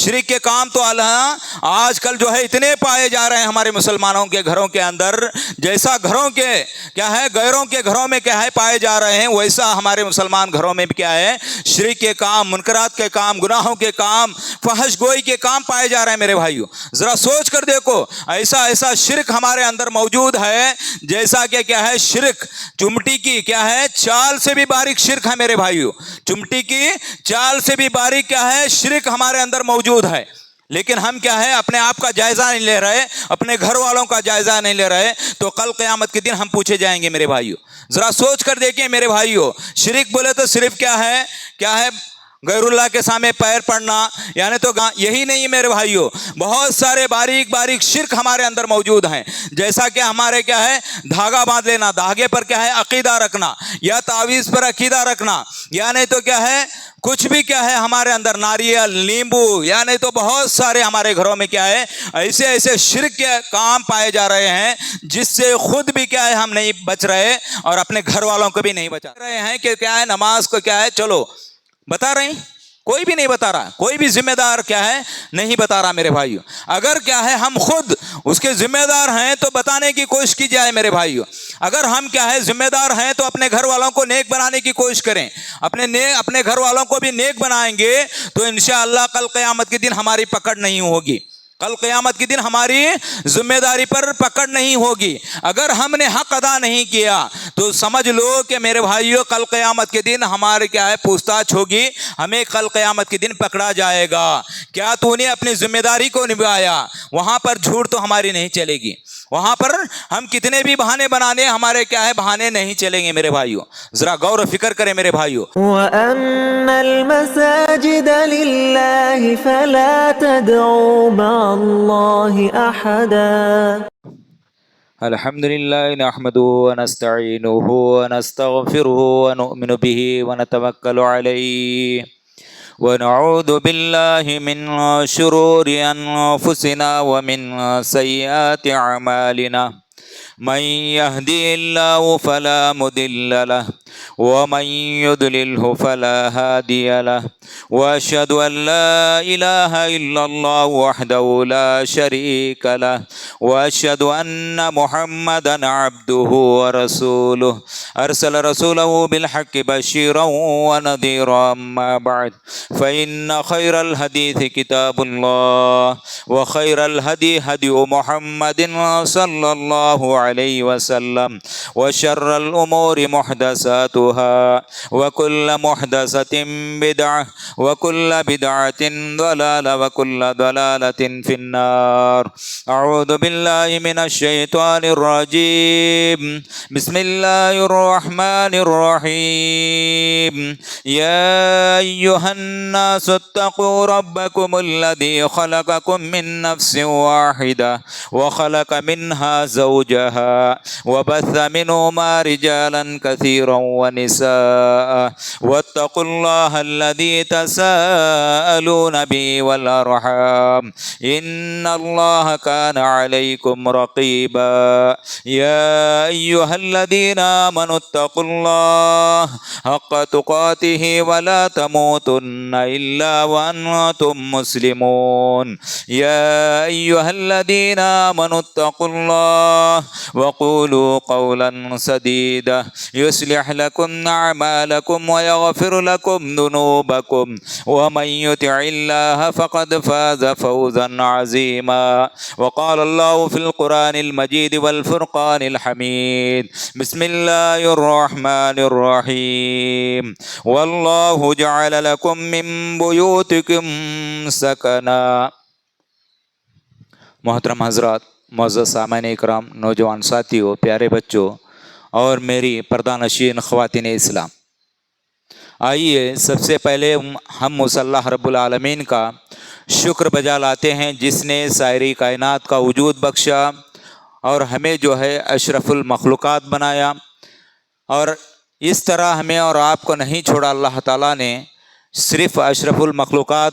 شرک کے کام تو اللہ آج کل جو ہے اتنے پائے جا رہے ہیں ہمارے مسلمانوں کے گھروں کے اندر، جیسا گھروں کے کیا ہے غیروں کے گھروں میں کیا ہے پائے جا رہے ہیں، ویسا ہمارے مسلمان گھروں میں بھی کیا ہے شرک کے کام، منکرات کے کام، گناہوں کے کام، فحش گوئی کے کام پائے جا رہے ہیں میرے بھائیو۔ ذرا سوچ کر دیکھو، ایسا شرک ہمارے اندر موجود ہے جیسا کہ کیا ہے شرک چمٹی کی کیا ہے چال سے بھی باریک شرک ہے میرے بھائیو، چمٹی کی چال سے بھی باریک کیا ہے شرک ہمارے اندر موجود ہے۔ لیکن ہم کیا ہے اپنے آپ کا جائزہ نہیں لے رہے، اپنے گھر والوں کا جائزہ نہیں لے رہے، تو کل قیامت کے دن ہم پوچھے جائیں گے میرے بھائیو۔ ذرا سوچ کر دیکھیں میرے بھائیو، شرک بولے تو صرف کیا ہے غیر اللہ کے سامنے پیر پڑنا، یعنی تو یہی نہیں میرے بھائیو، بہت سارے باریک باریک شرک ہمارے اندر موجود ہیں، جیسا کہ ہمارے کیا ہے دھاگا باندھ لینا، دھاگے پر کیا ہے عقیدہ رکھنا، یا تعویذ پر عقیدہ رکھنا، یعنی تو کیا ہے کچھ بھی کیا ہے ہمارے اندر ناریل، نیمبو، یعنی تو بہت سارے ہمارے گھروں میں کیا ہے ایسے شرک کے کام پائے جا رہے ہیں جس سے خود بھی کیا ہے ہم نہیں بچ رہے اور اپنے گھر والوں کو بھی نہیں بچا رہے ہیں کہ کیا ہے نماز کو کیا ہے چلو بتا رہے ہیں، کوئی بھی نہیں بتا رہا، کوئی بھی ذمہ دار کیا ہے نہیں بتا رہا میرے بھائیو۔ اگر کیا ہے ہم خود اس کے ذمہ دار ہیں تو بتانے کی کوشش کی جائے میرے بھائیو۔ اگر ہم کیا ہے ذمہ دار ہیں تو اپنے گھر والوں کو نیک بنانے کی کوشش کریں، اپنے گھر والوں کو بھی نیک بنائیں گے تو انشاءاللہ کل قیامت کے دن ہماری پکڑ نہیں ہوگی، کل قیامت کے دن ہماری ذمہ داری پر پکڑ نہیں ہوگی۔ اگر ہم نے حق ادا نہیں کیا تو سمجھ لو کہ میرے بھائیو کل قیامت کے دن ہمارے کیا ہے پوچھ تاچھ ہوگی، ہمیں کل قیامت کے دن پکڑا جائے گا، کیا تو نے اپنی ذمہ داری کو نبھایا؟ وہاں پر جھوٹ تو ہماری نہیں چلے گی، وہاں پر ہم کتنے بھی بہانے بنانے ہمارے کیا ہے بہانے نہیں چلیں گے میرے بھائیو۔ ذرا غور و فکر کریں میرے بھائیو۔ وَأَنَّ الْمَسَاجِدَ لِلَّهِ فَلَا تَدْعُوا مَعَ اللَّهِ أَحَدًا۔ الحمدللہ نحمده ونستعینه ونستغفره ونؤمن به ونتوکل علیہ ونعوذ باللہ من شرور انفسنا ومن سیئات اعمالنا، من يهدي الله فلا مضل له ومن يضلله فلا هادي له، واشهد ان لا اله الا الله وحده لا شريك له، واشهد ان محمدا عبده ورسوله ارسل رسوله بالحق بشيرا ونذيرا، اما بعد فان خير الحديث كتاب الله وخير الهدي هدي محمد صلى الله عليه وسلم، وشر الامور محدثاتها وكل محدثة بدعة وكل بدعة ضلالة وكل ضلالة في النار۔ اعوذ بالله من الشيطان الرجيم، بسم الله الرحمن الرحيم، يا ايها الناس اتقوا ربكم الذي خلقكم من نفس واحدة وخلق منها زوجها وبث منهما رجالا كثيرا ونساء، واتقوا الله الذي تساءلون به والأرحام إن الله كان عليكم رقيبا، يا أيها الذين آمنوا اتقوا الله حق تقاته ولا تموتن إلا وأنتم مسلمون، يا أيها الذين آمنوا اتقوا الله وقولوا قولا سديدا يصلح لكم أعمالكم ويغفر لكم ذنوبكم، ومن يطع الله فقد فاز فوزا عظيما، وقال الله في القرآن المجيد والفرقان الحميد، بسم الله الرحمن الرحيم، والله جعل لكم من بيوتكم سكنا۔ محترم حضرات، معزز سامعین اکرام، نوجوان ساتھیوں، پیارے بچوں اور میری پردہ نشین خواتین اسلام، آئیے سب سے پہلے ہم اس اللہ رب العالمین کا شکر بجا لاتے ہیں جس نے سائری کائنات کا وجود بخشا اور ہمیں جو ہے اشرف المخلوقات بنایا، اور اس طرح ہمیں اور آپ کو نہیں چھوڑا اللہ تعالیٰ نے، صرف اشرف المخلوقات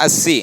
80,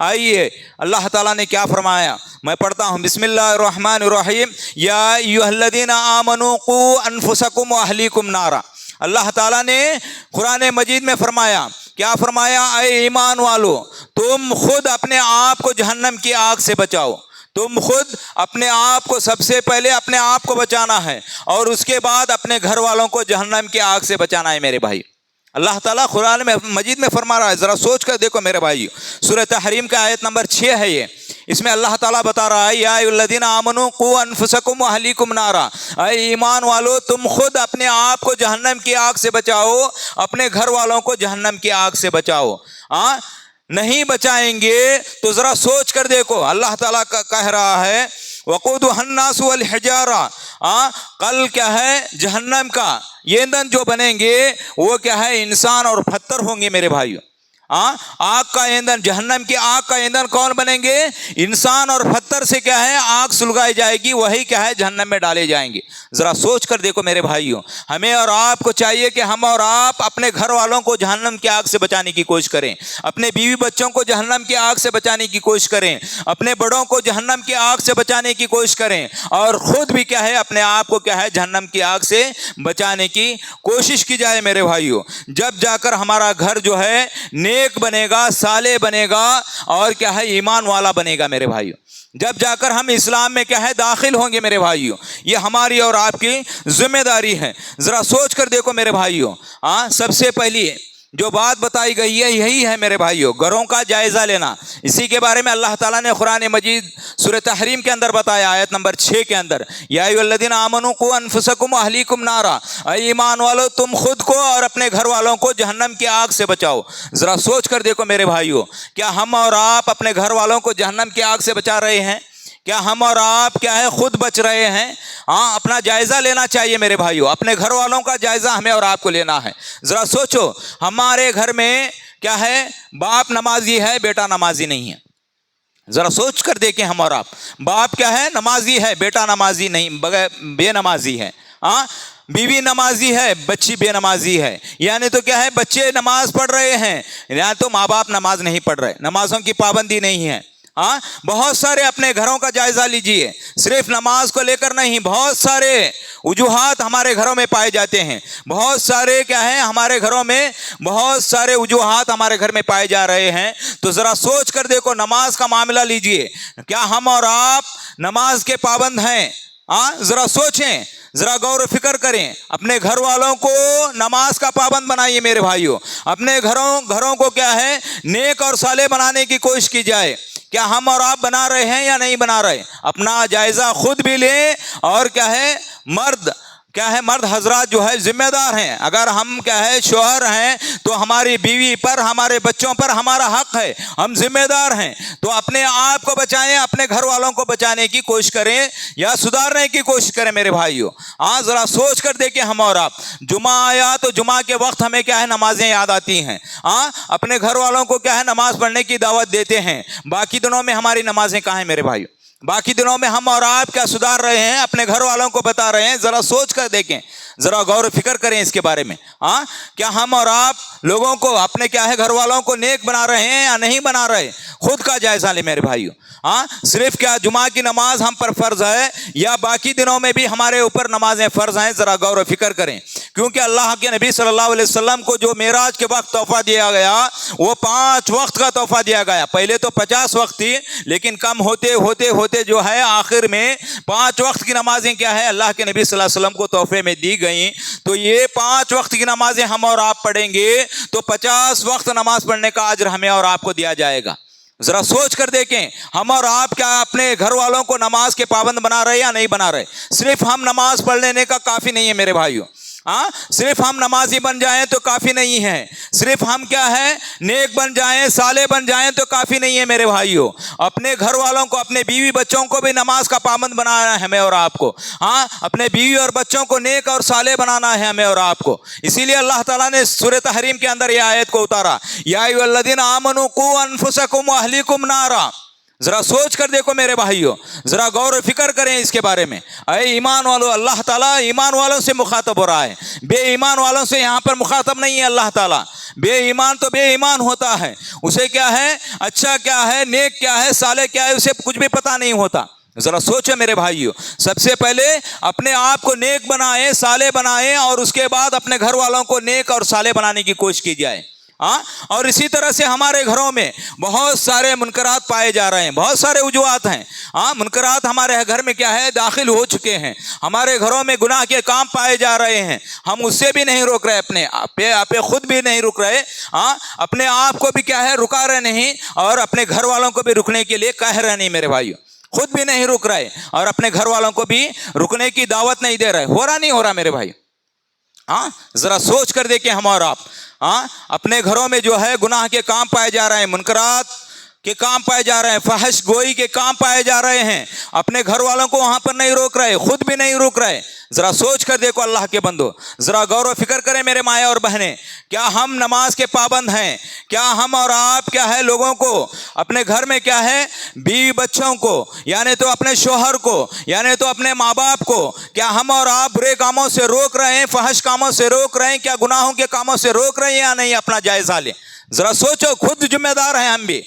آئیے اللہ تعالیٰ نے کیا فرمایا، میں پڑھتا ہوں، بسم اللہ الرحمن الرحیم، یا ایھا الذین آمنوا قوا انفسکم واہلیکم نارا۔ اللہ تعالیٰ نے قرآن مجید میں فرمایا، کیا فرمایا، اے ایمان والو تم خود اپنے آپ کو جہنم کی آگ سے بچاؤ۔ تم خود اپنے آپ کو، سب سے پہلے اپنے آپ کو بچانا ہے اور اس کے بعد اپنے گھر والوں کو جہنم کی آگ سے بچانا ہے میرے بھائی۔ اللہ تعالیٰ قرآن میں مجید میں فرما رہا ہے، ذرا سوچ کر دیکھو میرے بھائی، سورہ تحریم کا آیت نمبر 6 ہے یہ، اس میں اللہ تعالیٰ بتا رہا ہے، یا ایھا الذین آمنوا قوا انفسکم واہلیکم نارا، اے ایمان والو تم خود اپنے آپ کو جہنم کی آگ سے بچاؤ، اپنے گھر والوں کو جہنم کی آگ سے بچاؤ۔ نہیں بچائیں گے تو ذرا سوچ کر دیکھو، اللہ تعالیٰ کا کہہ رہا ہے وقودها الناس والحجارہ، کل کیا ہے جہنم کا یہ ایندھن جو بنیں گے وہ کیا ہے انسان اور پتھر ہوں گے میرے بھائیو۔ آگ کا ایندھن، جہنم کی آگ کا ایندھن کون بنیں گے؟ انسان اور پتھر سے کیا ہے آگ سلگائی جائے گی، وہی کیا ہے جہنم میں ڈالے جائیں گے۔ ذرا سوچ کر دیکھو میرے بھائیوں، ہمیں اور آپ کو چاہیے کہ ہم اور آپ اپنے گھر والوں کو جہنم کی آگ سے بچانے کی کوشش کریں، اپنے بیوی بچوں کو جہنم کی آگ سے بچانے کی کوشش کریں، اپنے بڑوں کو جہنم کی آگ سے بچانے کی کوشش کریں، اور خود بھی کیا ہے اپنے آپ کو کیا ہے جہنم کی آگ سے بچانے کی کوشش کی جائے میرے بھائیوں۔ جب جا کر ہمارا گھر جو ہے نیک بنے گا، صالح بنے گا، اور کیا ہے ایمان والا بنے گا میرے بھائیوں، جب جا کر ہم اسلام میں کیا ہے داخل ہوں گے میرے بھائیوں۔ یہ ہماری اور آپ کی ذمہ داری ہے۔ ذرا سوچ کر دیکھو میرے بھائیوں، سب سے پہلی جو بات بتائی گئی ہے یہی ہے میرے بھائیوں، گھروں کا جائزہ لینا۔ اسی کے بارے میں اللہ تعالیٰ نے قرآن مجید سورہ تحریم کے اندر بتایا، آیت نمبر 6 کے اندر، یا ایھا الذین آمنوا قوا انفسکم واہلیکم نارا، اے ایمان والو تم خود کو اور اپنے گھر والوں کو جہنم کی آگ سے بچاؤ۔ ذرا سوچ کر دیکھو میرے بھائیوں، کیا ہم اور آپ اپنے گھر والوں کو جہنم کی آگ سے بچا رہے ہیں؟ کیا ہم اور آپ کیا ہے خود بچ رہے ہیں؟ اپنا جائزہ لینا چاہیے میرے بھائیوں، اپنے گھر والوں کا جائزہ ہمیں اور آپ کو لینا ہے۔ ذرا سوچو، ہمارے گھر میں کیا ہے باپ نمازی ہے، بیٹا نمازی نہیں ہے۔ ذرا سوچ کر دیکھیں، ہم اور آپ، باپ کیا ہے نمازی ہے، بیٹا نمازی نہیں، بے نمازی ہے، بیوی نمازی ہے، بچی بے نمازی ہے، یعنی تو کیا ہے بچے نماز پڑھ رہے ہیں، یعنی تو ماں باپ نماز نہیں پڑھ رہے، نمازوں کی پابندی نہیں ہے۔ بہت سارے اپنے گھروں کا جائزہ لیجئے، صرف نماز کو لے کر نہیں، بہت سارے وجوہات ہمارے گھروں میں پائے جاتے ہیں، بہت سارے کیا ہیں ہمارے گھروں میں، بہت سارے وجوہات ہمارے گھر میں پائے جا رہے ہیں۔ تو ذرا سوچ کر دیکھو، نماز کا معاملہ لیجئے، کیا ہم اور آپ نماز کے پابند ہیں؟ ذرا سوچیں، ذرا غور و فکر کریں، اپنے گھر والوں کو نماز کا پابند بنائیے میرے بھائیوں، اپنے گھروں کو کیا ہے نیک اور صالح بنانے کی کوشش کی جائے۔ کیا ہم اور آپ بنا رہے ہیں یا نہیں بنا رہے؟ اپنا جائزہ خود بھی لیں، اور کیا ہے مرد حضرات جو ہے ذمہ دار ہیں۔ اگر ہم کیا ہے شوہر ہیں تو ہماری بیوی پر، ہمارے بچوں پر ہمارا حق ہے، ہم ذمہ دار ہیں، تو اپنے آپ کو بچائیں، اپنے گھر والوں کو بچانے کی کوشش کریں یا سدھارنے کی کوشش کریں میرے بھائیوں۔ ذرا سوچ کر دیکھیں، ہم اور آپ، جمعہ آیا تو جمعہ کے وقت ہمیں کیا ہے نمازیں یاد آتی ہیں، اپنے گھر والوں کو کیا ہے نماز پڑھنے کی دعوت دیتے ہیں، باقی دنوں میں ہماری نمازیں کہاں ہیں میرے بھائیوں؟ باقی دنوں میں ہم اور آپ کیا سدھار رہے ہیں، اپنے گھر والوں کو بتا رہے ہیں؟ ذرا سوچ کر دیکھیں، ذرا غور و فکر کریں اس کے بارے میں۔ کیا ہم اور آپ لوگوں کو، اپنے کیا ہے گھر والوں کو نیک بنا رہے ہیں یا نہیں بنا رہے؟ خود کا جائزہ لیں میرے بھائیوں۔ صرف کیا جمعہ کی نماز ہم پر فرض ہے یا باقی دنوں میں بھی ہمارے اوپر نمازیں فرض ہیں؟ ذرا غور و فکر کریں، کیونکہ اللہ کے نبی صلی اللہ علیہ وسلم کو جو معراج کے وقت تحفہ دیا گیا وہ 5 وقت کا تحفہ دیا گیا۔ پہلے تو 50 وقت تھی، لیکن کم ہوتے ہوتے جو ہے آخر میں 5 وقت کی نمازیں کیا ہے اللہ کے نبی صلی اللہ علیہ وسلم کو تحفے میں دی گئیں۔ تو یہ 5 وقت کی نمازیں ہم اور آپ پڑھیں گے تو 50 وقت نماز پڑھنے کا اجر ہمیں اور آپ کو دیا جائے گا۔ ذرا سوچ کر دیکھیں، ہم اور آپ کیا اپنے گھر والوں کو نماز کے پابند بنا رہے یا نہیں بنا رہے؟ صرف ہم نماز پڑھ لینے کا کافی نہیں ہے میرے بھائیوں، صرف ہم نمازی بن جائیں تو کافی نہیں ہے، صرف ہم کیا ہے نیک بن جائیں، صالح بن جائیں تو کافی نہیں ہے میرے بھائیوں۔ اپنے گھر والوں کو، اپنے بیوی بچوں کو بھی نماز کا پابند بنانا ہے ہمیں اور آپ کو، اپنے بیوی اور بچوں کو نیک اور صالح بنانا ہے ہمیں اور آپ کو۔ اسی لیے اللہ تعالیٰ نے سورہ تحریم کے اندر یہ آیت کو اتارا، یا ایھا الذین آمنوا قوا انفسکم واہلیکم نارا۔ ذرا سوچ کر دیکھو میرے بھائیوں، ذرا غور و فکر کریں اس کے بارے میں۔ اے ایمان والو، اللہ تعالیٰ ایمان والوں سے مخاطب ہو رہا ہے، بے ایمان والوں سے یہاں پر مخاطب نہیں ہے اللہ تعالیٰ۔ بے ایمان تو بے ایمان ہوتا ہے، اسے کیا ہے اچھا کیا ہے، نیک کیا ہے، صالح کیا ہے، اسے کچھ بھی پتہ نہیں ہوتا۔ ذرا سوچیں میرے بھائیو، سب سے پہلے اپنے آپ کو نیک بنائیں، صالح بنائیں، اور اس کے بعد اپنے گھر والوں کو نیک اور صالح بنانے کی کوشش کی جائے۔ اور اسی طرح سے ہمارے گھروں میں بہت سارے منکرات پائے جا رہے ہیں، بہت سارے وجوہات ہیں۔ منکرات ہمارے گھر میں کیا ہے داخل ہو چکے ہیں، ہمارے گھروں میں گناہ کے کام پائے جا رہے ہیں، ہم اس سے بھی نہیں روک رہے، اپنے آپ خود بھی نہیں رک رہے، اپنے آپ کو بھی کیا ہے رکا رہے نہیں، اور اپنے گھر والوں کو بھی رکنے کے لیے کہہ رہے نہیں میرے بھائیو، خود بھی نہیں رک رہے اور اپنے گھر والوں کو بھی رکنے کی دعوت نہیں دے رہے۔ ہو رہا نہیں ہو رہا میرے بھائی؟ ذرا سوچ کر دیکھیں ہم اور آپ، اپنے گھروں میں جو ہے گناہ کے کام پائے جا رہے ہیں، منکرات کے کام پائے جا رہے ہیں، فحش گوئی کے کام پائے جا رہے ہیں، اپنے گھر والوں کو وہاں پر نہیں روک رہے، خود بھی نہیں روک رہے۔ ذرا سوچ کر دیکھو اللہ کے بندو، ذرا غور و فکر کریں میرے مائیں اور بہنیں، کیا ہم نماز کے پابند ہیں؟ کیا ہم اور آپ کیا ہے لوگوں کو اپنے گھر میں کیا ہے بیوی بچوں کو، یعنی تو اپنے شوہر کو، یعنی تو اپنے ماں باپ کو، کیا ہم اور آپ برے کاموں سے روک رہے ہیں، فحش کاموں سے روک رہے ہیں، کیا گناہوں کے کاموں سے روک رہے ہیں یا نہیں؟ اپنا جائزہ لیں، ذرا سوچو، خود ذمہ دار ہیں ہم بھی،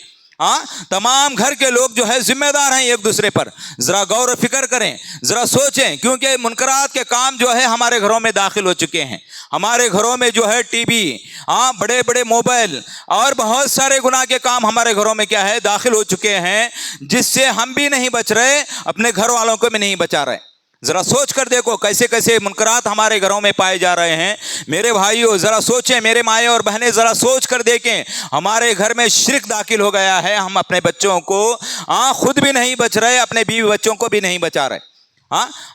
تمام گھر کے لوگ جو ہے ذمہ دار ہیں ایک دوسرے پر۔ ذرا غور و فکر کریں، ذرا سوچیں، کیونکہ منکرات کے کام جو ہے ہمارے گھروں میں داخل ہو چکے ہیں، ہمارے گھروں میں جو ہے ٹی وی، بڑے بڑے موبائل اور بہت سارے گناہ کے کام ہمارے گھروں میں کیا ہے داخل ہو چکے ہیں، جس سے ہم بھی نہیں بچ رہے، اپنے گھر والوں کو بھی نہیں بچا رہے۔ ذرا سوچ کر دیکھو کیسے کیسے منکرات ہمارے گھروں میں پائے جا رہے ہیں میرے بھائیو، ذرا سوچیں میرے مائیں اور بہنیں، ذرا سوچ کر دیکھیں، ہمارے گھر میں شرک داخل ہو گیا ہے، ہم اپنے بچوں کو خود بھی نہیں بچ رہے، اپنے بیوی بچوں کو بھی نہیں بچا رہے۔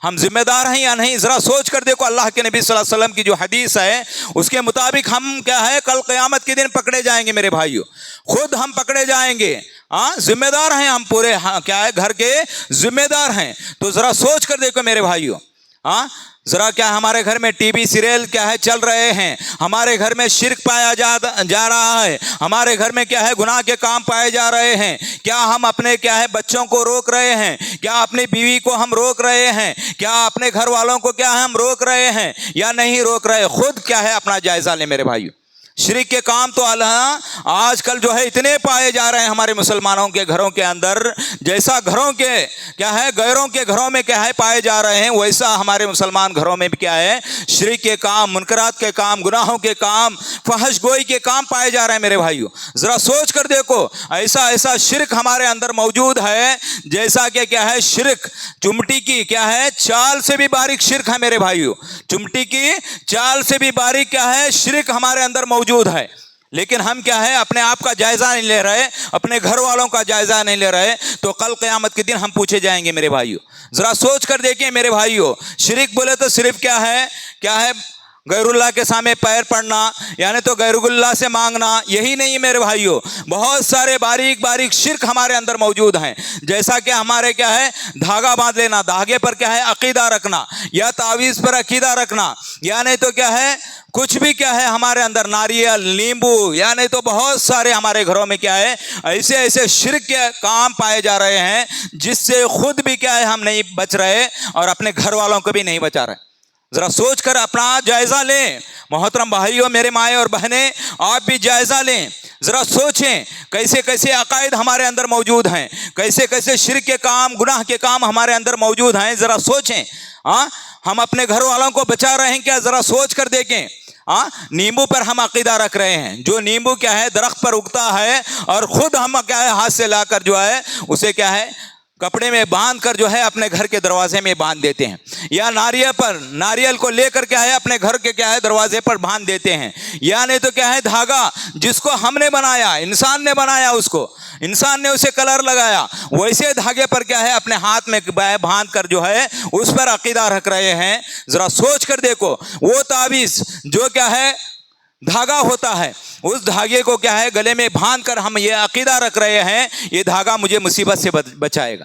ہم ذمہ دار ہیں یا نہیں؟ ذرا سوچ کر دیکھو، اللہ کے نبی صلی اللہ علیہ وسلم کی جو حدیث ہے اس کے مطابق ہم کیا ہے کل قیامت کے دن پکڑے جائیں گے میرے بھائیو، خود ہم پکڑے جائیں گے، ذمہ دار ہیں ہم پورے، کیا ہے گھر کے ذمہ دار ہیں۔ تو ذرا سوچ کر دیکھو میرے بھائیو، ذرا کیا ہمارے گھر میں ٹی وی سیریل کیا ہے چل رہے ہیں، ہمارے گھر میں شرک پایا جا رہا ہے، ہمارے گھر میں کیا ہے گناہ کے کام پائے جا رہے ہیں، کیا ہم اپنے کیا ہے بچوں کو روک رہے ہیں؟ کیا اپنی بیوی کو ہم روک رہے ہیں؟ کیا اپنے گھر والوں کو کیا ہم روک رہے ہیں یا نہیں روک رہے؟ خود کیا ہے اپنا جائزہ لیں میرے بھائیو۔ شرک کے کام تو آج کل جو ہے اتنے پائے جا رہے ہیں ہمارے مسلمانوں کے گھروں کے اندر، جیسا گھروں کے کیا ہے غیروں کے گھروں میں کیا ہے پائے جا رہے ہیں، ویسا ہمارے مسلمان گھروں میں بھی کیا ہے شرک کے کام، منکرات کے کام، گناہوں کے کام، فحش گوئی کے کام پائے جا رہے ہیں میرے بھائیو۔ ذرا سوچ کر دیکھو، ایسا شرک ہمارے اندر موجود ہے جیسا کہ کیا ہے شرک چمٹی کی کیا ہے چال سے بھی باریک شرک ہے میرے بھائیو، چمٹی کی چال سے بھی باریک کیا ہے شرک ہمارے اندر موجود ہے، لیکن ہم کیا ہے اپنے آپ کا جائزہ نہیں لے رہے، اپنے گھر والوں کا جائزہ نہیں لے رہے، تو کل قیامت کے دن ہم پوچھے جائیں گے میرے بھائیو۔ ذرا سوچ کر دیکھیں میرے بھائیو، شرک بولے تو صرف کیا ہے غیر اللہ کے سامنے پیر پڑنا، یعنی تو غیر اللہ سے مانگنا، یہی نہیں میرے بھائیو، بہت سارے باریک باریک شرک ہمارے اندر موجود ہیں، جیسا کہ ہمارے کیا ہے دھاگا باندھ لینا، دھاگے پر کیا ہے عقیدہ رکھنا، یا تعویذ پر عقیدہ رکھنا، یا نہیں تو کیا ہے کچھ بھی کیا ہے ہمارے اندر ناریل، نیمبو، یا نہیں تو بہت سارے ہمارے گھروں میں کیا ہے ایسے شرک کے کام پائے جا رہے ہیں جس سے خود بھی کیا ہے ہم نہیں بچ رہے اور اپنے گھر والوں کو بھی نہیں بچا رہے۔ ذرا سوچ کر اپنا جائزہ لیں محترم بھائیوں، میرے مائیں اور بہنیں، آپ بھی جائزہ لیں، ذرا سوچیں کیسے کیسے عقائد ہمارے اندر موجود ہیں، کیسے کیسے شرک کے کام، گناہ کے کام ہمارے اندر موجود ہیں، ذرا سوچیں۔ ہم اپنے گھر والوں کو بچا رہے ہیں کیا؟ ذرا سوچ کر دیکھیں۔ نیمبو پر ہم عقیدہ رکھ رہے ہیں، جو نیمبو کیا ہے درخت پر اگتا ہے، اور خود ہم کیا ہے ہاتھ سے لا کر جو ہے اسے کیا ہے کپڑے میں باندھ کر جو ہے اپنے گھر کے دروازے میں باندھ دیتے ہیں، یا ناریل کو لے کر کیا ہے اپنے گھر کے کیا ہے دروازے پر باندھ دیتے ہیں، یا نہیں تو کیا ہے دھاگا جس کو ہم نے بنایا، انسان نے بنایا، اس کو انسان نے اسے کلر لگایا، ویسے دھاگے پر کیا ہے اپنے ہاتھ میں باندھ کر جو ہے اس پر عقیدہ رکھ رہے ہیں۔ ذرا سوچ کر دیکھو، وہ تعویذ جو کیا ہے دھاگا ہوتا ہے، اس دھاگے کو کیا ہے گلے میں باندھ کر ہم یہ عقیدہ رکھ رہے ہیں یہ دھاگا مجھے مصیبت سے بچائے گا۔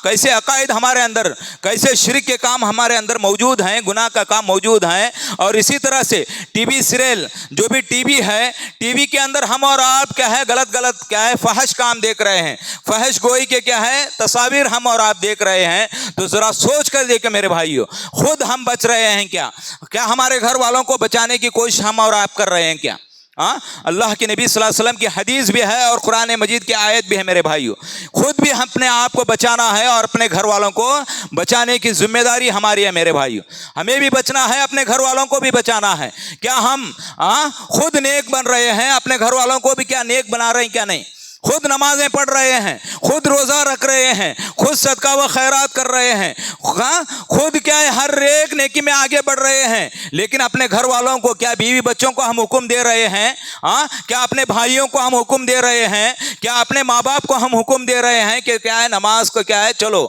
کیسے عقائد ہمارے اندر، کیسے شرک کے کام ہمارے اندر موجود ہیں، گناہ کا کام موجود ہیں۔ اور اسی طرح سے ٹی وی سیریل، جو بھی ٹی وی ہے، ٹی وی کے اندر ہم اور آپ کیا ہے غلط کیا ہے فحش کام دیکھ رہے ہیں، فحش گوئی کے کیا ہے تصاویر ہم اور آپ دیکھ رہے ہیں۔ تو ذرا سوچ کر دیکھیں میرے بھائیو، خود ہم بچ رہے ہیں کیا ہمارے گھر والوں کو بچانے کی کوشش ہم اور آپ کر رہے ہیں کیا؟ ہاں اللہ کے نبی صلی اللہ علیہ وسلم کی حدیث بھی ہے اور قرآن مجید کی آیت بھی ہے میرے بھائیو. خود بھی اپنے آپ کو بچانا ہے اور اپنے گھر والوں کو بچانے کی ذمہ داری ہماری ہے میرے بھائیو. ہمیں بھی بچنا ہے, اپنے گھر والوں کو بھی بچانا ہے. کیا ہم خود نیک بن رہے ہیں, اپنے گھر والوں کو بھی کیا نیک بنا رہے ہیں کیا نہیں؟ خود نمازیں پڑھ رہے ہیں, خود روزہ رکھ رہے ہیں, خود صدقہ و خیرات کر رہے ہیں, خود کیا ہے ہر ایک نیکی میں آگے بڑھ رہے ہیں, لیکن اپنے گھر والوں کو کیا بیوی بچوں کو ہم حکم دے رہے ہیں؟ کیا اپنے بھائیوں کو ہم حکم دے رہے ہیں؟ کیا اپنے ماں باپ کو ہم حکم دے رہے ہیں کہ کیا ہے نماز کو کیا ہے چلو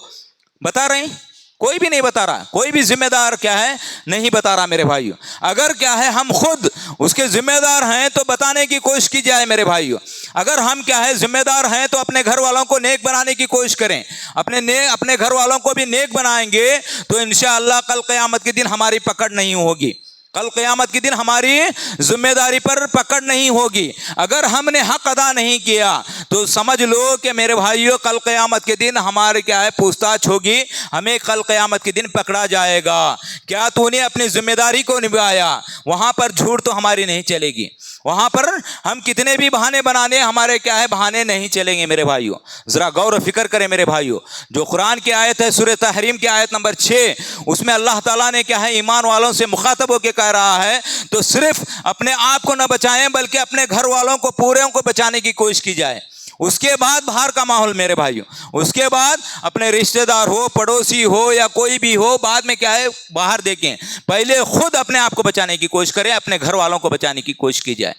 بتا رہے ہیں؟ کوئی بھی نہیں بتا رہا, کوئی بھی ذمہ دار کیا ہے نہیں بتا رہا میرے بھائیو. اگر کیا ہے ہم خود اس کے ذمہ دار ہیں تو بتانے کی کوشش کی جائے میرے بھائیو. اگر ہم کیا ہے ذمہ دار ہیں تو اپنے گھر والوں کو نیک بنانے کی کوشش کریں. اپنے گھر والوں کو بھی نیک بنائیں گے تو انشاءاللہ کل قیامت کے دن ہماری پکڑ نہیں ہوگی. کل قیامت کے دن ہماری ذمہ داری پر پکڑ نہیں ہوگی. اگر ہم نے حق ادا نہیں کیا تو سمجھ لو کہ میرے بھائیو کل قیامت کے دن ہمارے کیا ہے پوچھ تاچھ ہوگی, ہمیں کل قیامت کے دن پکڑا جائے گا. کیا تو نے اپنی ذمہ داری کو نبھایا؟ وہاں پر جھوٹ تو ہماری نہیں چلے گی. وہاں پر ہم کتنے بھی بہانے بنانے ہمارے کیا ہے بہانے نہیں چلیں گے میرے بھائیو. ذرا غور و فکر کریں میرے بھائیو. جو قرآن کی آیت ہے سورہ تحریم کی آیت نمبر 6, اس میں اللہ تعالیٰ نے کیا ہے ایمان والوں سے مخاطب ہو کے کہہ رہا ہے تو صرف اپنے آپ کو نہ بچائیں بلکہ اپنے گھر والوں کو پورے کو بچانے کی کوشش کی جائے. اس کے بعد باہر کا ماحول میرے بھائیو, اس کے بعد اپنے رشتہ دار ہو, پڑوسی ہو یا کوئی بھی ہو, بعد میں کیا ہے باہر دیکھیں. پہلے خود اپنے آپ کو بچانے کی کوشش کریں, اپنے گھر والوں کو بچانے کی کوشش کی جائے.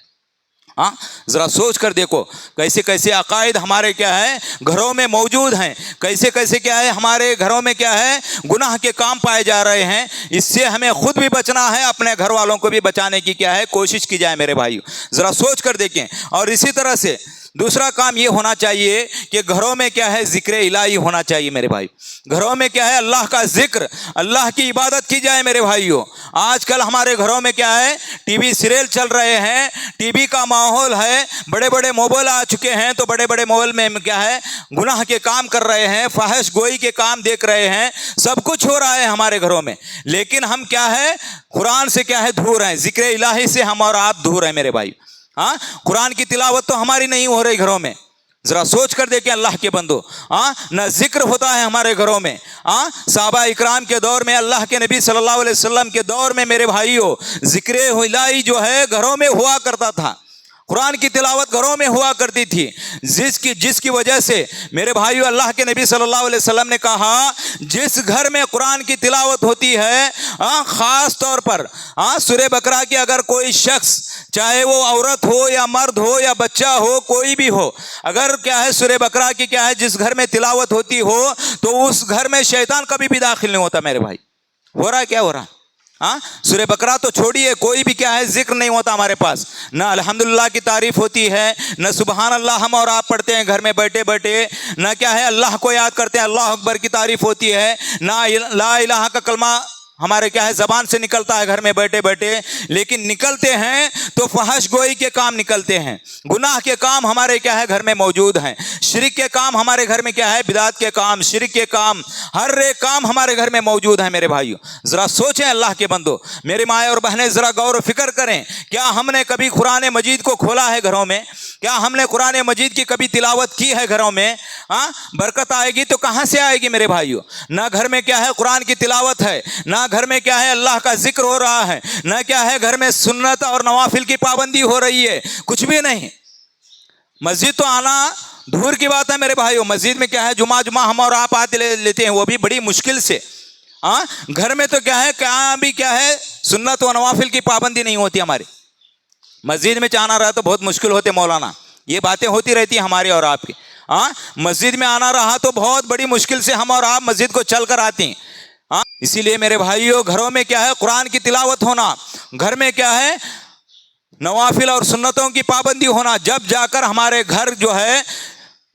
ذرا سوچ کر دیکھو کیسے کیسے عقائد ہمارے کیا ہے گھروں میں موجود ہیں, کیسے کیسے کیا ہے ہمارے گھروں میں کیا ہے گناہ کے کام پائے جا رہے ہیں. اس سے ہمیں خود بھی بچنا ہے, اپنے گھر والوں کو بھی بچانے کی کیا ہے کوشش کی جائے میرے بھائیو. ذرا سوچ کر دیکھیں. اور اسی طرح سے دوسرا کام یہ ہونا چاہیے کہ گھروں میں کیا ہے ذکر الہی ہونا چاہیے میرے بھائی. گھروں میں کیا ہے اللہ کا ذکر, اللہ کی عبادت کی جائے میرے بھائیوں. آج کل ہمارے گھروں میں کیا ہے ٹی وی سیریل چل رہے ہیں, ٹی وی کا ماحول ہے, بڑے بڑے موبائل آ چکے ہیں تو بڑے بڑے موبائل میں کیا ہے گناہ کے کام کر رہے ہیں, فحش گوئی کے کام دیکھ رہے ہیں, سب کچھ ہو رہا ہے ہمارے گھروں میں. لیکن ہم کیا ہے قرآن سے کیا ہے دور ہیں, ذکر الہی سے ہم اور آپ دور ہیں میرے بھائی. قرآن کی تلاوت تو ہماری نہیں ہو رہی گھروں میں. ذرا سوچ کر دیکھیں اللہ کے بندو, نہ ذکر ہوتا ہے ہمارے گھروں میں. صحابہ اکرام کے دور میں, اللہ کے نبی صلی اللہ علیہ وسلم کے دور میں میرے بھائیوں ذکر الہی جو ہے گھروں میں ہوا کرتا تھا, قرآن کی تلاوت گھروں میں ہوا کرتی تھی, جس کی وجہ سے میرے بھائیو اللہ کے نبی صلی اللہ علیہ وسلم نے کہا جس گھر میں قرآن کی تلاوت ہوتی ہے, خاص طور پر سورہ بقرہ کی اگر کوئی شخص چاہے وہ عورت ہو یا مرد ہو یا بچہ ہو کوئی بھی ہو, اگر کیا ہے سورہ بقرہ کی کیا ہے جس گھر میں تلاوت ہوتی ہو تو اس گھر میں شیطان کبھی بھی داخل نہیں ہوتا میرے بھائی. ہو رہا ہے کیا ہو رہا ہے؟ سورہ بقرہ تو چھوڑیے, کوئی بھی کیا ہے ذکر نہیں ہوتا ہمارے پاس. نہ الحمدللہ کی تعریف ہوتی ہے, نہ سبحان اللہ ہم اور آپ پڑھتے ہیں گھر میں بیٹھے بیٹھے, نہ کیا ہے اللہ کو یاد کرتے ہیں, اللہ اکبر کی تعریف ہوتی ہے, نہ لا الہ کا کلمہ ہمارے کیا ہے زبان سے نکلتا ہے گھر میں بیٹھے بیٹھے. لیکن نکلتے ہیں تو فحش گوئی کے کام نکلتے ہیں, گناہ کے کام ہمارے کیا ہے گھر میں موجود ہیں, شرک کے کام ہمارے گھر میں کیا ہے بدعت کے کام, شرک کے کام, ہر ایک کام ہمارے گھر میں موجود ہیں میرے بھائیوں. ذرا سوچیں اللہ کے بندو, میرے مائیں اور بہنیں ذرا غور و فکر کریں. کیا ہم نے کبھی قرآن مجید کو کھولا ہے گھروں میں؟ کیا ہم نے قرآن مجید کی کبھی تلاوت کی ہے گھروں میں؟ برکت آئے گی تو کہاں سے آئے گی میرے بھائیوں؟ نہ گھر میں کیا ہے قرآن کی تلاوت ہے, نہ گھر میں کیا ہے اللہ کا ذکر ہو رہا ہے, نہ کیا ہے گھر میں سنت اور نوافل کی پابندی ہو رہی ہے, کچھ بھی نہیں. مسجد تو آنا دور کی بات ہے میرے بھائیوں, مسجد میں کیا ہے جمعہ ہم اور آپ آتے لیتے ہیں, وہ بھی بڑی مشکل سے. گھر میں تو کیا ہے بھی کیا ہے سنت و نوافل کی پابندی نہیں ہوتی ہماری. مسجد میں آنا رہا تو بہت مشکل ہوتے مولانا, یہ باتیں ہوتی رہتی ہیں ہماری اور آپ کی. مسجد میں آنا رہا تو بہت بڑی مشکل سے ہم اور آپ مسجد کو چل کر آتے ہیں. اسی لیے میرے بھائیوں گھروں میں کیا ہے قرآن کی تلاوت ہونا, گھر میں کیا ہے نوافل اور سنتوں کی پابندی ہونا, جب جا کر ہمارے گھر جو ہے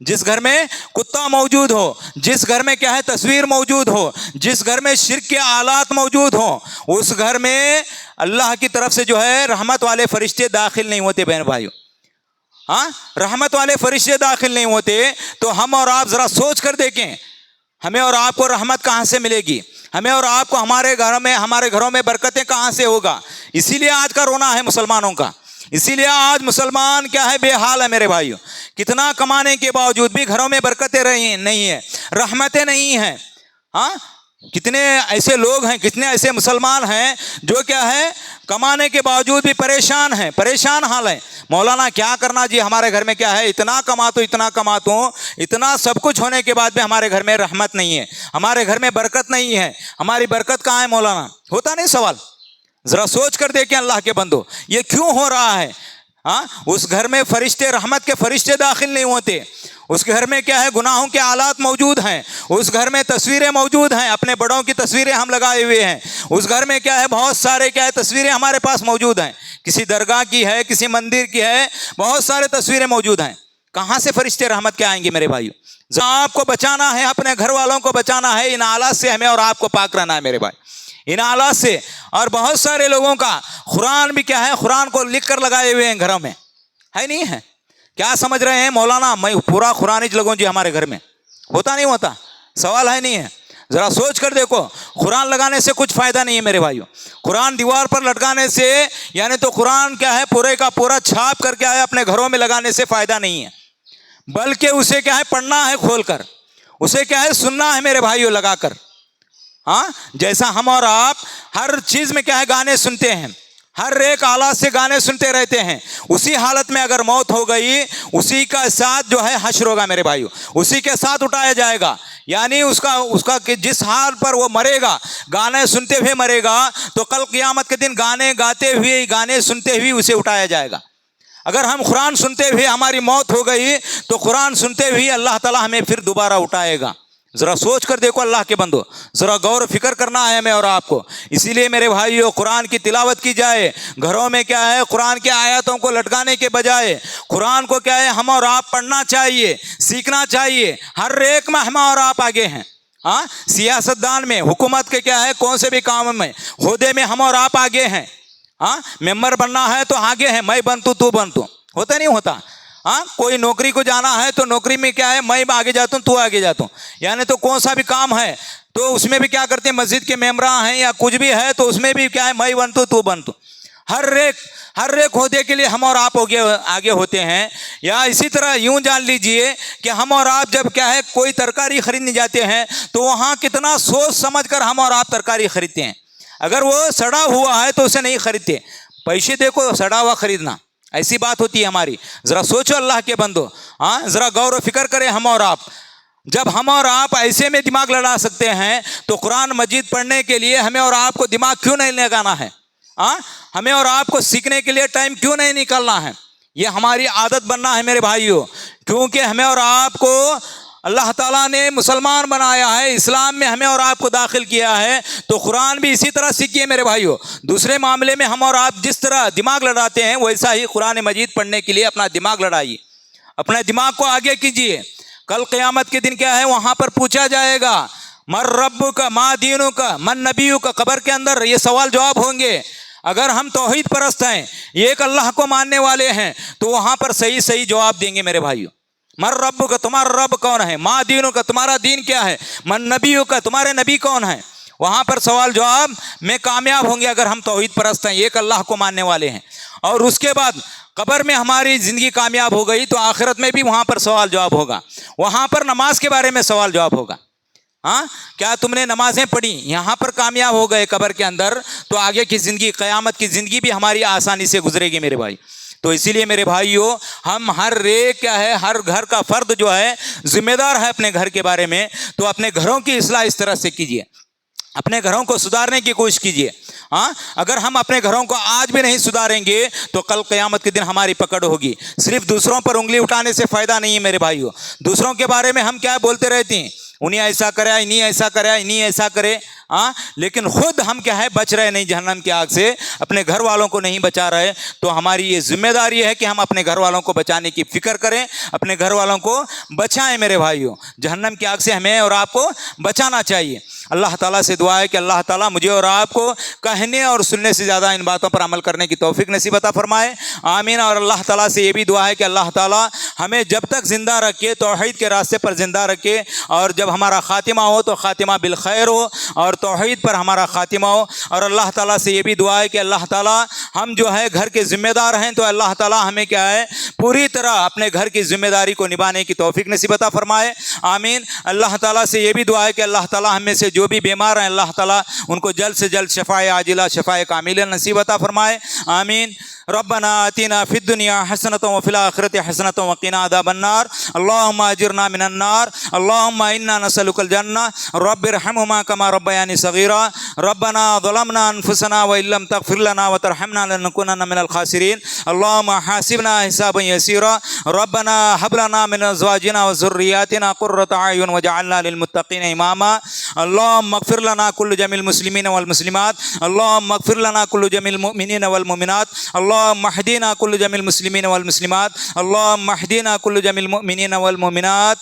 جس گھر میں کتا موجود ہو، جس گھر میں کیا ہے تصویر موجود ہو، جس گھر میں شرک کے آلات موجود ہوں، اس گھر میں اللہ کی طرف سے جو ہے رحمت والے فرشتے داخل نہیں ہوتے بہن بھائیو۔ ہاں، رحمت والے فرشتے داخل نہیں ہوتے، تو ہم اور آپ ذرا سوچ کر دیکھیں ہمیں اور آپ کو رحمت کہاں سے ملے گی، ہمیں اور آپ کو ہمارے گھروں میں برکتیں کہاں سے ہوگا۔ اسی لیے آج کا رونا ہے مسلمانوں کا، اسی لیے آج مسلمان کیا ہے بے حال ہے میرے بھائیو۔ کتنا کمانے کے باوجود بھی گھروں میں برکتیں نہیں ہیں، رحمتیں نہیں ہیں۔ ہاں، کتنے ایسے لوگ ہیں، کتنے ایسے مسلمان ہیں جو کیا ہے کمانے کے باوجود بھی پریشان ہیں، پریشان حال ہیں۔ مولانا کیا کرنا جی، ہمارے گھر میں کیا ہے اتنا کماتا ہوں، اتنا سب کچھ ہونے کے بعد بھی ہمارے گھر میں رحمت نہیں ہے، ہمارے گھر میں برکت نہیں ہے، ہماری برکت کہاں ہے مولانا؟ ہوتا نہیں سوال؟ ذرا سوچ کر دیکھیں اللہ کے بندو، یہ کیوں ہو رہا ہے؟ ہاں، اس گھر میں فرشتے، رحمت کے فرشتے داخل نہیں ہوتے، اس گھر میں کیا ہے گناہوں کے آلات موجود ہیں، اس گھر میں تصویریں موجود ہیں، اپنے بڑوں کی تصویریں ہم لگائے ہوئے ہیں، اس گھر میں کیا ہے بہت سارے کیا ہے تصویریں ہمارے پاس موجود ہیں، کسی درگاہ کی ہے، کسی مندر کی ہے، بہت سارے تصویریں موجود ہیں۔ کہاں سے فرشتے رحمت کے آئیں گے میرے بھائیو؟ آپ کو بچانا ہے، اپنے گھر والوں کو بچانا ہے، ان آلات سے ہمیں اور آپ کو پاک رہنا ہے میرے بھائی، ان آلات سے۔ اور بہت سارے لوگوں کا قرآن بھی کیا ہے، قرآن کو لکھ کر لگائے ہوئے ہیں گھروں میں، ہے نہیں ہے؟ کیا سمجھ رہے ہیں مولانا میں پورا قرآن ہی لگوں جی ہمارے گھر میں؟ ہوتا نہیں ہوتا؟ سوال ہے نہیں ہے؟ ذرا سوچ کر دیکھو، قرآن لگانے سے کچھ فائدہ نہیں ہے میرے بھائیو۔ قرآن دیوار پر لٹکانے سے یعنی تو قرآن کیا ہے پورے کا پورا چھاپ کر کیا ہے اپنے گھروں میں لگانے سے فائدہ نہیں ہے، بلکہ اسے کیا ہے پڑھنا ہے کھول کر، اسے کیا ہے سننا ہے میرے بھائیو لگا کر۔ ہاں، جیسا ہم اور آپ ہر چیز میں کیا ہے گانے سنتے ہیں، ہر ایک آلات سے گانے سنتے رہتے ہیں، اسی حالت میں اگر موت ہو گئی اسی کا ساتھ جو ہے حشر ہوگا میرے بھائیو، اسی کے ساتھ اٹھایا جائے گا۔ یعنی اس کا کہ جس حال پر وہ مرے گا، گانے سنتے ہوئے مرے گا، تو کل قیامت کے دن گانے گاتے ہوئے، گانے سنتے ہوئے اسے اٹھایا جائے گا۔ اگر ہم قرآن سنتے ہوئے ہماری موت ہو گئی تو قرآن سنتے ہوئے اللہ تعالیٰ ہمیں پھر دوبارہ اٹھائے گا۔ ذرا سوچ کر دیکھو اللہ کے بندو، ذرا غور و فکر کرنا ہے ہمیں اور آپ کو۔ اسی لیے میرے بھائیو قرآن کی تلاوت کی جائے، گھروں میں کیا ہے قرآن کی آیاتوں کو لٹکانے کے بجائے قرآن کو کیا ہے ہم اور آپ پڑھنا چاہیے، سیکھنا چاہیے۔ ہر ایک میں ہم اور آپ آگے ہیں۔ ہاں، سیاست دان میں، حکومت کے کیا ہے کون سے بھی کام میں، عہدے میں ہم اور آپ آگے ہیں۔ ہاں، ممبر بننا ہے تو آگے ہیں، میں بن تو بن تو، ہوتا نہیں ہوتا؟ ہاں، کوئی نوکری کو جانا ہے تو نوکری میں کیا ہے میں آگے جاتا ہوں تو آگے جاتا ہوں، یعنی تو کون سا بھی کام ہے تو اس میں بھی کیا کرتے ہیں، مسجد کے ممبراں ہیں یا کچھ بھی ہے تو اس میں بھی کیا ہے میں بن تو بن تو، ہر ایک عہدے کے لیے ہم اور آپ آگے ہوتے ہیں۔ یا اسی طرح یوں جان لیجئے کہ ہم اور آپ جب کیا ہے کوئی ترکاری خریدنے جاتے ہیں تو وہاں کتنا سوچ سمجھ کر ہم اور آپ ترکاری خریدتے ہیں۔ اگر وہ سڑا ہوا ہے تو اسے نہیں خریدتے، پیسے دیکھو سڑا ہوا خریدنا، ایسی بات ہوتی ہے ہماری۔ ذرا سوچو اللہ کے بندو، ہاں ذرا غور و فکر کریں ہم اور آپ۔ جب ہم اور آپ ایسے میں دماغ لڑا سکتے ہیں تو قرآن مجید پڑھنے کے لیے ہمیں اور آپ کو دماغ کیوں نہیں لگانا ہے؟ ہاں، ہمیں اور آپ کو سیکھنے کے لیے ٹائم کیوں نہیں نکالنا ہے؟ یہ ہماری عادت بننا ہے میرے بھائیو، کیونکہ ہمیں اور آپ کو اللہ تعالیٰ نے مسلمان بنایا ہے، اسلام میں ہمیں اور آپ کو داخل کیا ہے، تو قرآن بھی اسی طرح سیکھیے میرے بھائیو۔ دوسرے معاملے میں ہم اور آپ جس طرح دماغ لڑاتے ہیں ویسا ہی قرآن مجید پڑھنے کے لیے اپنا دماغ لڑائیے، اپنے دماغ کو آگے کیجیے۔ کل قیامت کے دن کیا ہے وہاں پر پوچھا جائے گا من رب کا، ما دینوں کا، من نبیوں کا، قبر کے اندر یہ سوال جواب ہوں گے۔ اگر ہم توحید پرست ہیں، ایک اللہ کو ماننے والے ہیں، تو وہاں پر صحیح جواب دیں گے میرے بھائیو۔ من رب کا، تمہارا رب کون ہے؟ ما دینوں کا، تمہارا دین کیا ہے؟ من نبیوں کا، تمہارے نبی کون ہے؟ وہاں پر سوال جواب میں کامیاب ہوں گے اگر ہم توحید پرست ہیں، ایک اللہ کو ماننے والے ہیں۔ اور اس کے بعد قبر میں ہماری زندگی کامیاب ہو گئی تو آخرت میں بھی وہاں پر سوال جواب ہوگا، وہاں پر نماز کے بارے میں سوال جواب ہوگا۔ ہاں، کیا تم نے نمازیں پڑھی؟ یہاں پر کامیاب ہو گئے قبر کے اندر تو آگے کی زندگی، قیامت کی زندگی بھی ہماری آسانی سے گزرے گی میرے بھائی۔ تو اسی لیے میرے بھائیو ہم ہر ایک کیا ہے ہر گھر کا فرد جو ہے ذمہ دار ہے اپنے گھر کے بارے میں، تو اپنے گھروں کی اصلاح اس طرح سے کیجیے، اپنے گھروں کو سدھارنے کی کوشش کیجیے۔ ہاں، اگر ہم اپنے گھروں کو آج بھی نہیں سدھاریں گے تو کل قیامت کے دن ہماری پکڑ ہوگی۔ صرف دوسروں پر انگلی اٹھانے سے فائدہ نہیں ہے میرے بھائیو۔ دوسروں کے بارے میں ہم کیا بولتے رہتے ہیں، انہیں ایسا کرے، انہیں ایسا کرے، انہیں ایسا کرے۔ ہاں لیکن خود ہم کیا ہے بچ رہے نہیں جہنم کی آگ سے, اپنے گھر والوں کو نہیں بچا رہے. تو ہماری یہ ذمہ داری ہے کہ ہم اپنے گھر والوں کو بچانے کی فکر کریں, اپنے گھر والوں کو بچائیں. میرے بھائیوں, جہنم کی آگ سے ہمیں اور آپ کو بچانا چاہیے. اللہ تعالیٰ سے دعا ہے کہ اللہ تعالیٰ مجھے اور آپ کو کہنے اور سننے سے زیادہ ان باتوں پر عمل کرنے کی توفیق نصیب عطا فرمائے, آمین. اور اللہ تعالیٰ سے یہ بھی دعا ہے کہ اللہ تعالیٰ ہمیں جب تک زندہ رکھے, توحید کے راستے پر زندہ رکھے, اور جب ہمارا خاتمہ ہو تو خاتمہ بالخیر ہو اور توحید پر ہمارا خاتمہ ہو. اور اللہ تعالیٰ سے یہ بھی دعا ہے کہ اللہ تعالیٰ ہم جو ہے گھر کے ذمہ دار ہیں, تو اللہ تعالیٰ ہمیں کیا ہے پوری طرح اپنے گھر کی ذمہ داری کو نبھانے کی توفیق نصیب عطا فرمائے, آمین. اللہ تعالیٰ سے یہ بھی دعا ہے کہ اللہ تعالیٰ ہم میں سے جو بھی بیمار ہیں اللہ تعالیٰ ان کو جلد سے جلد شفائے عاجلہ شفائے کاملہ نصیب عطا فرمائے, آمین. ربنا آتنا فی الدنیا حسنۃ وفی الآخرۃ حسنۃ وقنا عذاب النار. اللهم اجرنا من النار. اللهم انا نسألك الجنة. رب ارحمهما كما ربياني صغيرا. ربنا ظلمنا انفسنا وان لم تغفر لنا وترحمنا لنكونن من الخاسرين. اللهم حاسبنا حسابا يسيرا. ربنا هب لنا من ازواجنا وذرياتنا قرة اعين واجعلنا للمتقين اماما. اللهم اغفر لنا كل جميع المسلمين والمسلمات. اللهم اغفر لنا كل جميع المؤمنين والمؤمنات. اللهم اهدنا كل جميع المسلمين والمسلمات. اللهم اهدنا كل جميع المؤمنين والمؤمنات.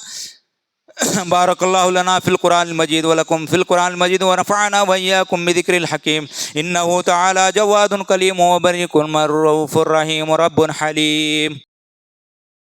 بارك الله لنا في القرآن المجيد ولكم في القرآن المجيد ونفعنا وإياكم بذكر الحكيم. إنه تعالى جواد كليم وبريء رؤوف رحيم رب حليم.